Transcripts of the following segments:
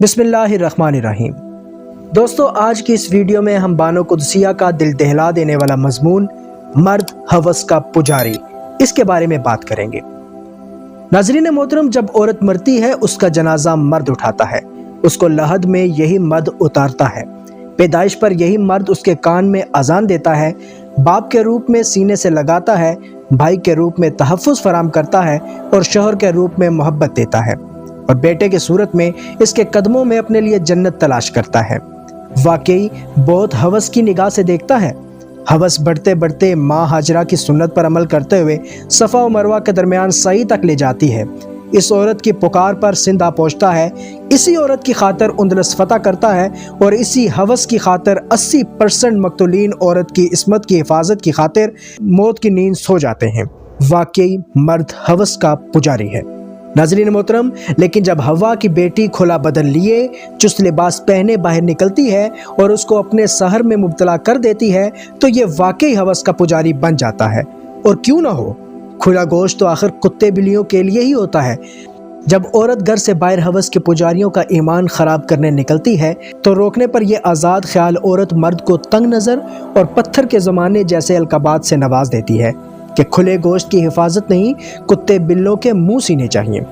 बिस्मिल्लाहिर्रहमानिर्रहीम। दोस्तों, आज की इस वीडियो में हम बानो कुद्सिया का दिल दहला देने वाला मजमून मर्द हवस का पुजारी, इसके बारे में बात करेंगे। नाज़रीन मोहतरम, जब औरत मरती है उसका जनाजा मर्द उठाता है, उसको लहद में यही मर्द उतारता है। पैदाइश पर यही मर्द उसके कान में अजान देता है, बाप के रूप में सीने से लगाता है, भाई के रूप में तहफ़्फ़ुज़ फराम करता है और शौहर के रूप में मोहब्बत देता है और बेटे के सूरत में इसके कदमों में अपने लिए जन्नत तलाश करता है। वाकई बहुत हवस की निगाह से देखता है। हवस बढ़ते बढ़ते माँ हाजरा की सुन्नत पर अमल करते हुए सफ़ा और मरवा के दरमियान सही तक ले जाती है। इस औरत की पुकार पर सिंधा पहुँचता है, इसी औरत की खातर उंदलस फतह करता है और इसी हवस की खातर 80% मकतूलीन औरत की इस्मत की हिफाजत की खातिर मौत की नींद सो जाते हैं। वाकई मर्द हवस का पुजारी है। नाज़रीन मोहतरम, लेकिन जब हवा की बेटी खुला बदन लिए चुस्त लिबास पहने बाहर निकलती है और उसको अपने सहर में मुब्तला कर देती है तो ये वाकई हवस का पुजारी बन जाता है। और क्यों ना हो, खुला गोश्त तो आखिर कुत्ते बिल्लियों के लिए ही होता है। जब औरत घर से बाहर हवस के पुजारियों का ईमान ख़राब करने निकलती है तो रोकने पर यह आज़ाद ख्याल औरत मर्द को तंग नज़र और पत्थर के ज़माने जैसे अलकाबात से नवाज देती है कि खुले गोश्त की हिफाजत नहीं, कुत्ते बिल्लों के मुंह सीने चाहिए।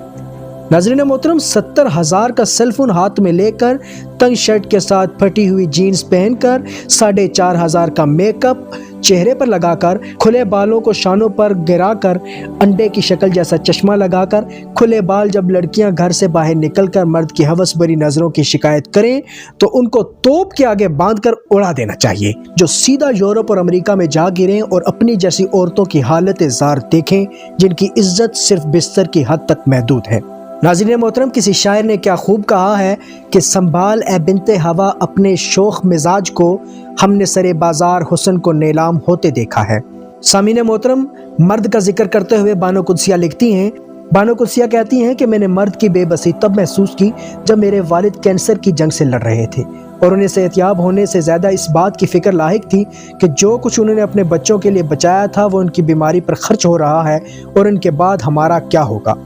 नाज़रीन मोहतरम, 70,000 का सेलफोन हाथ में लेकर, तंग शर्ट के साथ फटी हुई जीन्स पहनकर, 4,500 का मेकअप चेहरे पर लगाकर, खुले बालों को शानों पर गिराकर, अंडे की शक्ल जैसा चश्मा लगाकर, खुले बाल जब लड़कियां घर से बाहर निकलकर मर्द की हवस भरी नज़रों की शिकायत करें तो उनको तोप के आगे बांधकर उड़ा देना चाहिए, जो सीधा यूरोप और अमेरिका में जा गिरें और अपनी जैसी औरतों की हालत ज़ार देखें जिनकी इज्जत सिर्फ बिस्तर की हद तक महदूद है। नाज़रीन मोहतरम, किसी शायर ने क्या खूब कहा है कि संभाल ए बिनते हवा अपने शोख मिजाज को, हमने सरे बाजार हुस्न को नीलाम होते देखा है। सामीन मोहतरम, मर्द का जिक्र करते हुए बानो कुद्सिया लिखती हैं, बानो कुद्सिया कहती हैं कि मैंने मर्द की बेबसी तब महसूस की जब मेरे वालिद कैंसर की जंग से लड़ रहे थे और उन्हें सेहतयाब होने से ज़्यादा इस बात की फ़िक्र लाहिक थी कि जो कुछ उन्होंने अपने बच्चों के लिए बचाया था वो उनकी बीमारी पर खर्च हो रहा है और उनके बाद हमारा क्या होगा।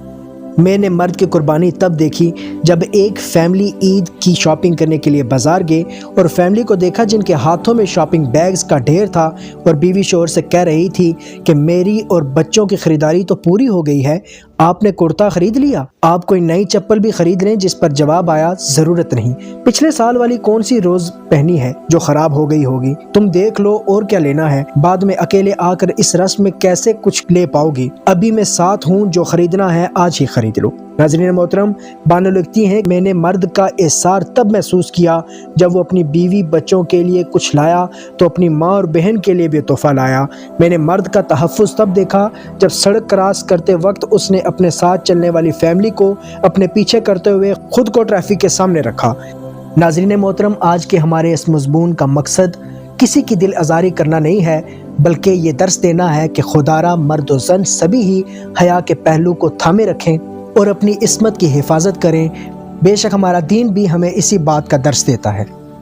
मैंने मर्द की कुर्बानी तब देखी जब एक फैमिली ईद की शॉपिंग करने के लिए बाज़ार गए और फैमिली को देखा जिनके हाथों में शॉपिंग बैग्स का ढेर था और बीवी शोहर से कह रही थी कि मेरी और बच्चों की ख़रीदारी तो पूरी हो गई है, आपने कुर्ता ख़रीद लिया, आप कोई नई चप्पल भी ख़रीद लें। जिस पर जवाब आया, ज़रूरत नहीं, पिछले साल वाली कौन सी रोज़ पहनी है जो ख़राब हो गई होगी, तुम देख लो और क्या लेना है, बाद में अकेले आकर इस रस्म में कैसे कुछ ले पाओगी, अभी मैं साथ हूँ, जो ख़रीदना है आज ही खरीद लो। नाज़रीन मोहतरम, बानो लिखती हैं, मैंने मर्द का एहसार तब महसूस किया जब वो अपनी बीवी बच्चों के लिए कुछ लाया तो अपनी माँ और बहन के लिए भी तोहफा लाया। मैंने मर्द का तहफ़्फ़ुज़ तब देखा जब सड़क क्रॉस करते वक्त उसने अपने साथ चलने वाली फैमिली को अपने पीछे करते हुए खुद को ट्रैफिक के सामने रखा। नाज़रीन मोहतरम, आज के हमारे इस मज़मून का मकसद किसी की दिल आज़ारी करना नहीं है, बल्कि ये दर्स देना है कि खुदारा मर्द और ज़न सभी ही हया के पहलू को थामे रखें और अपनी इस्मत की हिफाजत करें। बेशक हमारा दीन भी हमें इसी बात का दर्स देता है।